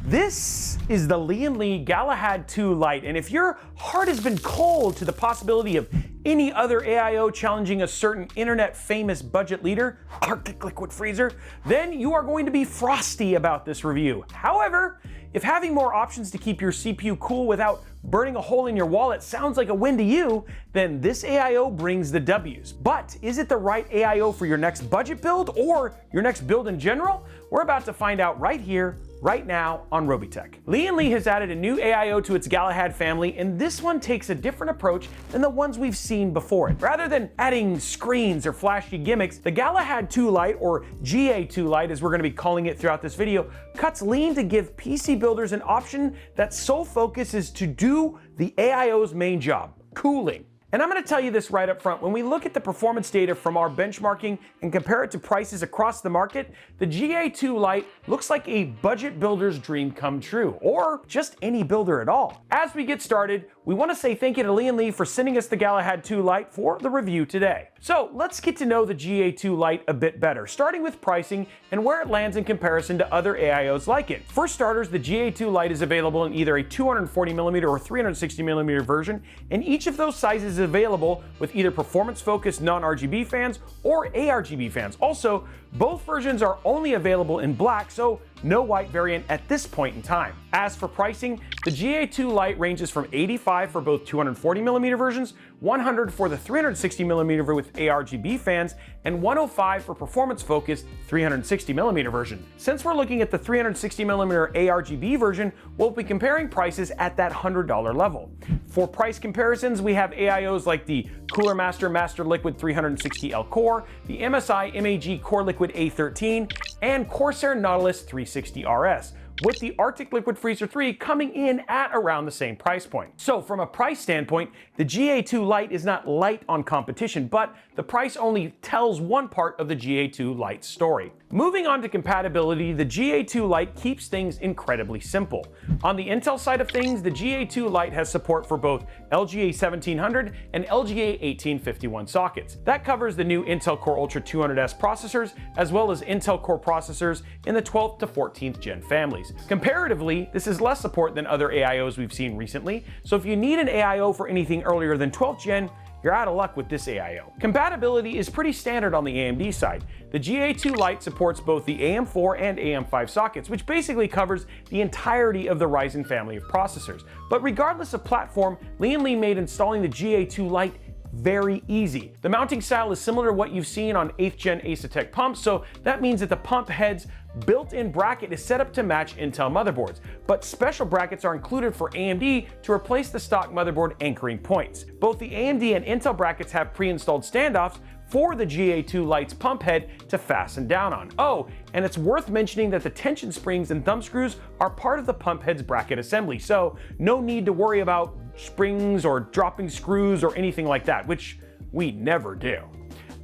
This is the Lian Galahad 2 Lite, and if your heart has been cold to the possibility of any other AiO challenging a certain internet famous budget leader, Arctic Liquid Freezer, then you are going to be frosty about this review. However, if having more options to keep your CPU cool without burning a hole in your wallet sounds like a win to you, then this AiO brings the W's. But is it the right AiO for your next budget build or your next build in general? We're about to find out right here, right now on Robeytech. Lian has added a new AiO to its Galahad family, and this one takes a different approach than the ones we've seen before it. Rather than adding screens or flashy gimmicks, the Galahad 2 Lite, or GA2 Lite as we're going to be calling it throughout this video, cuts lean to give PC builders an option that sole focus is to do the AiO's main job, cooling. And I'm going to tell you this right up front, when we look at the performance data from our benchmarking and compare it to prices across the market, the GA2 Lite looks like a budget builder's dream come true, or just any builder at all. As we get started, we want to say thank you to Lian for sending us the Galahad 2 Lite for the review today. So let's get to know the GA2 Lite a bit better, starting with pricing and where it lands in comparison to other AiOs like it. For starters, the GA2 Lite is available in either a 240mm or 360mm version, and each of those sizes is available with either performance-focused non-RGB fans or ARGB fans. Also, both versions are only available in black, so no white variant at this point in time. As for pricing, the GA2 Lite ranges from $85 for both 240mm versions, $100 for the 360mm with ARGB fans, and $105 for performance-focused 360mm version. Since we're looking at the 360mm ARGB version, we'll be comparing prices at that $100 level. For price comparisons, we have AiOs like the Cooler Master Master Liquid 360L Core, the MSI MAG Core Liquid A13, and Corsair Nautilus 360RS, with the Arctic Liquid Freezer 3 coming in at around the same price point. So from a price standpoint, the GA2 Lite is not light on competition, but the price only tells one part of the GA2 Lite story. Moving on to compatibility, the GA2 Lite keeps things incredibly simple. On the Intel side of things, the GA2 Lite has support for both LGA 1700 and LGA 1851 sockets. That covers the new Intel Core Ultra 200S processors, as well as Intel Core processors in the 12th to 14th gen families. Comparatively, this is less support than other AiOs we've seen recently, so if you need an AiO for anything earlier than 12th gen, you're out of luck with this AiO. Compatibility is pretty standard on the AMD side. The GA2 Lite supports both the AM4 and AM5 sockets, which basically covers the entirety of the Ryzen family of processors. But regardless of platform, Lian made installing the GA2 Lite very easy. The mounting style is similar to what you've seen on 8th gen ASUS pumps, so that means that the pump head's built-in bracket is set up to match Intel motherboards, but special brackets are included for AMD to replace the stock motherboard anchoring points. Both the AMD and Intel brackets have pre-installed standoffs for the GA2 Lite's pump head to fasten down on. Oh, and it's worth mentioning that the tension springs and thumb screws are part of the pump head's bracket assembly, so no need to worry about springs or dropping screws or anything like that, which we never do.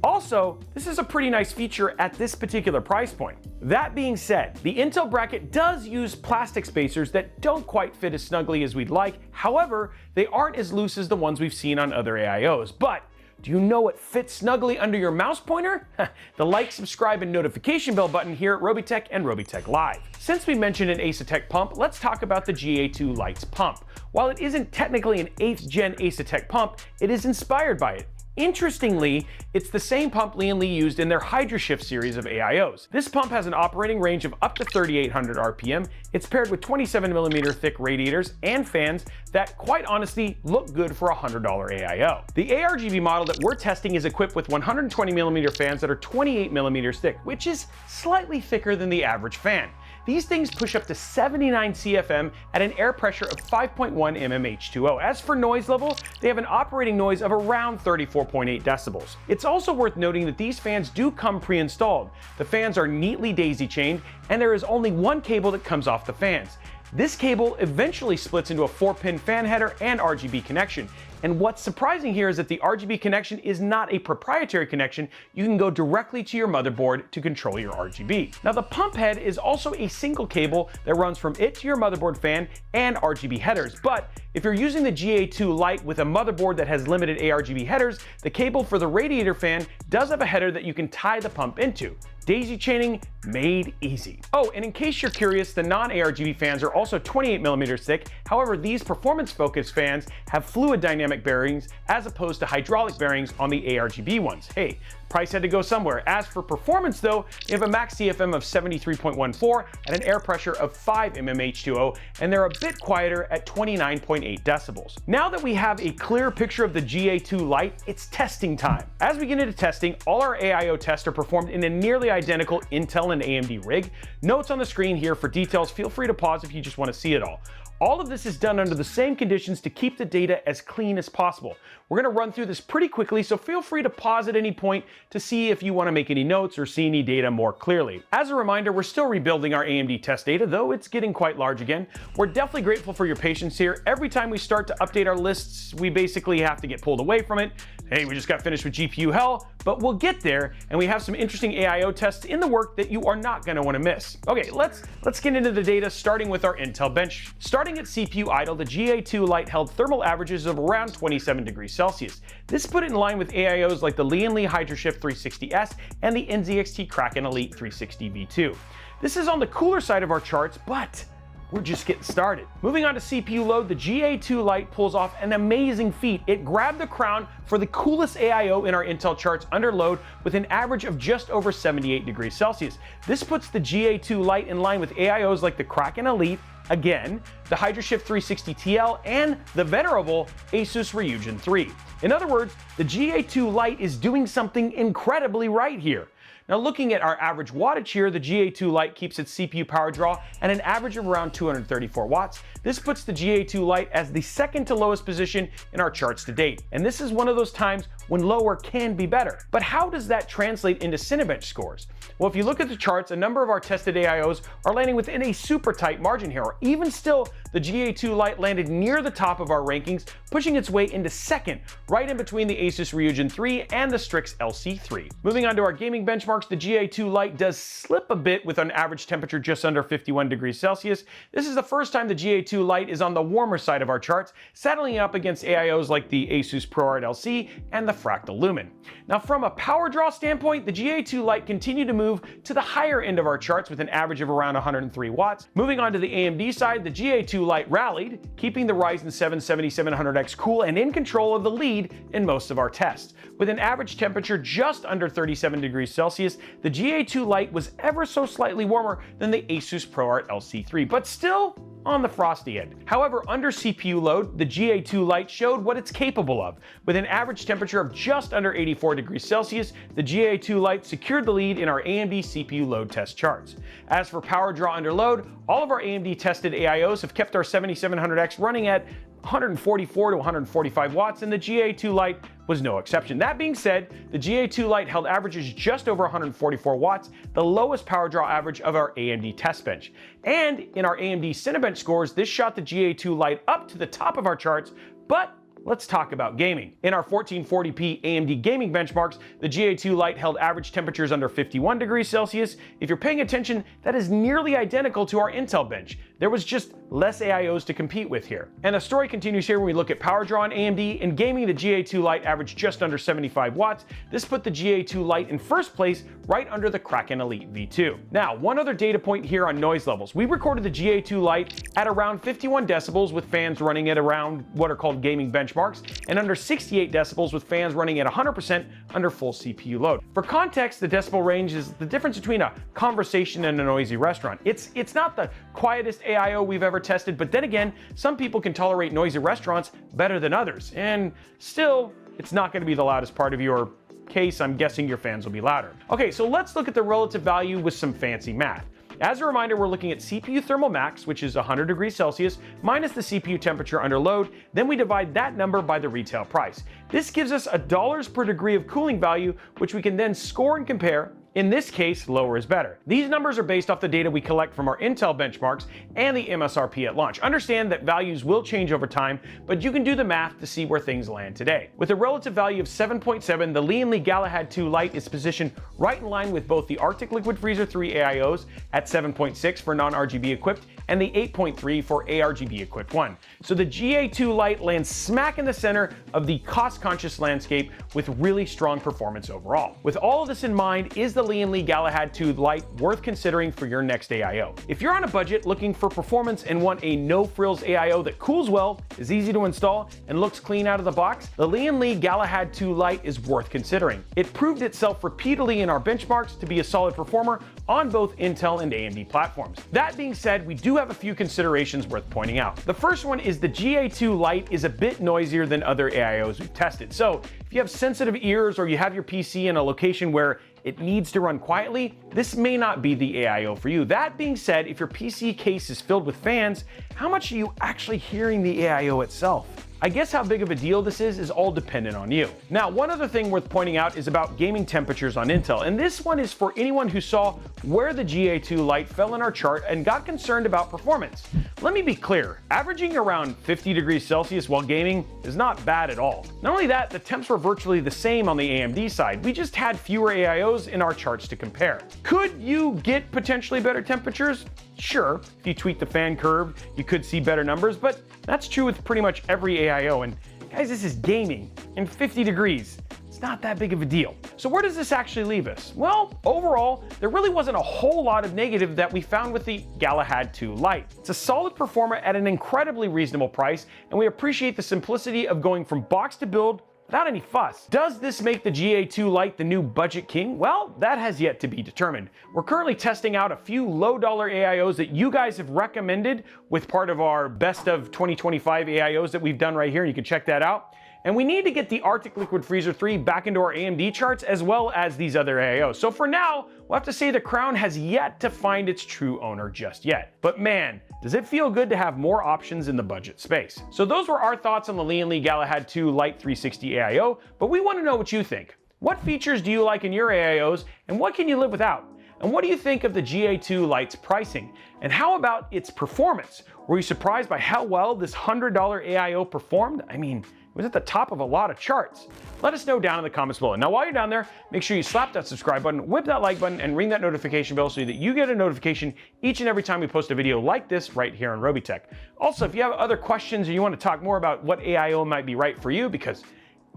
Also, this is a pretty nice feature at this particular price point. That being said, the Intel bracket does use plastic spacers that don't quite fit as snugly as we'd like. However, they aren't as loose as the ones we've seen on other AiOs. But do you know what fits snugly under your mouse pointer? The like, subscribe, and notification bell button here at Robeytech and Robeytech Live. Since we mentioned an ASUS pump, let's talk about the GA2 Lite's pump. While it isn't technically an 8th gen ASUS pump, it is inspired by it. Interestingly, it's the same pump Lian used in their HydroShift series of AiOs. This pump has an operating range of up to 3,800 RPM. It's paired with 27mm thick radiators and fans that, quite honestly, look good for a $100 AiO. The ARGB model that we're testing is equipped with 120mm fans that are 28mm thick, which is slightly thicker than the average fan. These things push up to 79 CFM at an air pressure of 5.1 mmH2O. As for noise level, they have an operating noise of around 34.8 decibels. It's also worth noting that these fans do come pre-installed. The fans are neatly daisy-chained, and there is only one cable that comes off the fans. This cable eventually splits into a 4-pin fan header and RGB connection, And what's surprising here is that the RGB connection is not a proprietary connection. You can go directly to your motherboard to control your RGB. Now the pump head is also a single cable that runs from it to your motherboard fan and RGB headers. But if you're using the GA2 Lite with a motherboard that has limited ARGB headers, the cable for the Radiator fan does have a header that you can tie the pump into. Daisy chaining made easy. Oh, and in case you're curious, the non-ARGB fans are also 28mm thick. However, these performance-focused fans have fluid dynamic bearings as opposed to hydraulic bearings on the ARGB ones. Hey, price had to go somewhere. As for performance though, you have a max CFM of 73.14 and an air pressure of 5 mmH2O, and they're a bit quieter at 29.8 decibels. Now that we have a clear picture of the GA2 Lite, it's testing time. As we get into testing, all our AiO tests are performed in a nearly identical Intel and AMD rig. Notes on the screen here for details. Feel free to pause if you just want to see it all. All of this is done under the same conditions to keep the data as clean as possible. We're going to run through this pretty quickly, so feel free to pause at any point to see if you want to make any notes or see any data more clearly. As a reminder, we're still rebuilding our AMD test data, though it's getting quite large again. We're definitely grateful for your patience here. Every time we start to update our lists, we basically have to get pulled away from it. Hey, we just got finished with GPU hell, but we'll get there, and we have some interesting AiO tests in the work that you are not going to want to miss. Okay, let's get into the data, starting with our Intel bench. Starting at CPU idle, the GA2 Lite held thermal averages of around 27 degrees Celsius. This put it in line with AiOs like the Lian HydroShift 360S and the NZXT Kraken Elite 360 V2. This is on the cooler side of our charts, but we're just getting started. Moving on to CPU load, the GA2 Lite pulls off an amazing feat. It grabbed the crown for the coolest AiO in our Intel charts under load with an average of just over 78 degrees Celsius. This puts the GA2 Lite in line with AiOs like the Kraken Elite, again, the HydroShift 360 TL, and the venerable Asus Ryujin 3. In other words, the GA2 Lite is doing something incredibly right here. Now looking at our average wattage here, the GA2 Lite keeps its CPU power draw at an average of around 234 watts. This puts the GA2 Lite as the second to lowest position in our charts to date. And this is one of those times when lower can be better. But how does that translate into Cinebench scores? Well, if you look at the charts, a number of our tested AiOs are landing within a super tight margin here. Even still, the GA2 Lite landed near the top of our rankings, pushing its way into second, right in between the Asus Ryujin 3 and the Strix LC3. Moving on to our gaming benchmarks, the GA2 Lite does slip a bit with an average temperature just under 51 degrees Celsius. This is the first time the GA2 Lite is on the warmer side of our charts, saddling up against AiOs like the Asus ProArt LC and the Fractal Lumen. Now from a power draw standpoint, the GA2 Lite continued to move to the higher end of our charts with an average of around 103 watts. Moving on to the AMD side, the GA2 Lite rallied, keeping the Ryzen 7 7700X cool and in control of the lead in most of our tests. With an average temperature just under 37 degrees Celsius, the GA2 Lite was ever so slightly warmer than the Asus ProArt LC3, but still on the frosty end. However, under CPU load, the GA2 Lite showed what it's capable of. With an average temperature of just under 84 degrees Celsius, the GA2 Lite secured the lead in our AMD CPU load test charts. As for power draw under load, all of our AMD tested AiOs have kept our 7700X running at 144 to 145 watts, and the GA2 Lite was no exception. That being said, the GA2 Lite held averages just over 144 watts, the lowest power draw average of our AMD test bench. And in our AMD Cinebench scores, this shot the GA2 Lite up to the top of our charts, but let's talk about gaming. In our 1440p AMD gaming benchmarks, the GA2 Lite held average temperatures under 51 degrees Celsius. If you're paying attention, that is nearly identical to our Intel bench. There was just less AiOs to compete with here. And the story continues here when we look at power draw on AMD. In gaming, the GA2 Lite averaged just under 75 watts. This put the GA2 Lite in first place, right under the Kraken Elite V2. Now, one other data point here on noise levels. We recorded the GA2 Lite at around 51 decibels with fans running at around what are called gaming benchmarks, and under 68 decibels with fans running at 100% under full CPU load. For context, the decibel range is the difference between a conversation and a noisy restaurant. It's not the quietest AiO we've ever tested, but then again, some people can tolerate noisy restaurants better than others, and still, it's not going to be the loudest part of your case. I'm guessing your fans will be louder. Okay, so let's look at the relative value with some fancy math. As a reminder, we're looking at CPU thermal max, which is 100 degrees Celsius, minus the CPU temperature under load. Then we divide that number by the retail price. This gives us a dollars per degree of cooling value, which we can then score and compare In this case, lower is better. These numbers are based off the data we collect from our Intel benchmarks and the MSRP at launch. Understand that values will change over time, but you can do the math to see where things land today. With a relative value of 7.7, the Lian Galahad 2 Lite is positioned right in line with both the Arctic Liquid Freezer 3 AIOs at 7.6 for non-RGB equipped and the 8.3 for ARGB equipped one. So the GA2 Lite lands smack in the center of the cost-conscious landscape with really strong performance overall. With all of this in mind, is the Lian Galahad 2 Lite worth considering for your next AIO? If you're on a budget looking for performance and want a no-frills AIO that cools well, is easy to install, and looks clean out of the box, the Lian Galahad 2 Lite is worth considering. It proved itself repeatedly in our benchmarks to be a solid performer on both Intel and AMD platforms. That being said, we do have a few considerations worth pointing out. The first one is the GA2 Lite is a bit noisier than other AIOs we've tested. So if you have sensitive ears or you have your PC in a location where it needs to run quietly, this may not be the AIO for you. That being said, if your PC case is filled with fans, how much are you actually hearing the AIO itself? I guess how big of a deal this is all dependent on you. Now, one other thing worth pointing out is about gaming temperatures on Intel, and this one is for anyone who saw where the GA2 Lite fell in our chart and got concerned about performance. Let me be clear, averaging around 50 degrees Celsius while gaming is not bad at all. Not only that, the temps were virtually the same on the AMD side. We just had fewer AIOs in our charts to compare. Could you get potentially better temperatures? Sure, if you tweak the fan curve, you could see better numbers, but that's true with pretty much every AIO. And guys, this is gaming in 50 degrees. It's not that big of a deal. So where does this actually leave us? Well, overall, there really wasn't a whole lot of negative that we found with the Galahad 2 Lite. It's a solid performer at an incredibly reasonable price, and we appreciate the simplicity of going from box to build without any fuss. Does this make the GA2 Lite the new budget king? Well, that has yet to be determined. We're currently testing out a few low-dollar AIOs that you guys have recommended with part of our best of 2025 AIOs that we've done right here. You can check that out. And we need to get the Arctic Liquid Freezer 3 back into our AMD charts as well as these other AIOs. So for now, we'll have to say the crown has yet to find its true owner just yet. But man, does it feel good to have more options in the budget space. So those were our thoughts on the Lian Galahad 2 Lite 360 AIO, but we want to know what you think. What features do you like in your AIOs, and what can you live without? And what do you think of the GA2 Lite's pricing? And how about its performance? Were you surprised by how well this $100 AIO performed? I mean, it was at the top of a lot of charts. Let us know down in the comments below. Now, while you're down there, make sure you slap that subscribe button, whip that like button, and ring that notification bell so that you get a notification each and every time we post a video like this right here on Robeytech. Also, if you have other questions or you want to talk more about what AIO might be right for you, because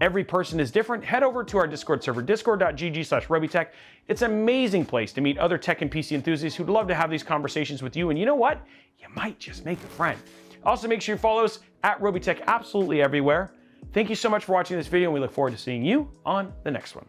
every person is different, head over to our Discord server, discord.gg/Robeytech. It's an amazing place to meet other tech and PC enthusiasts who'd love to have these conversations with you. And you know what? You might just make a friend. Also, make sure you follow us at Robeytech absolutely everywhere. Thank you so much for watching this video, and we look forward to seeing you on the next one.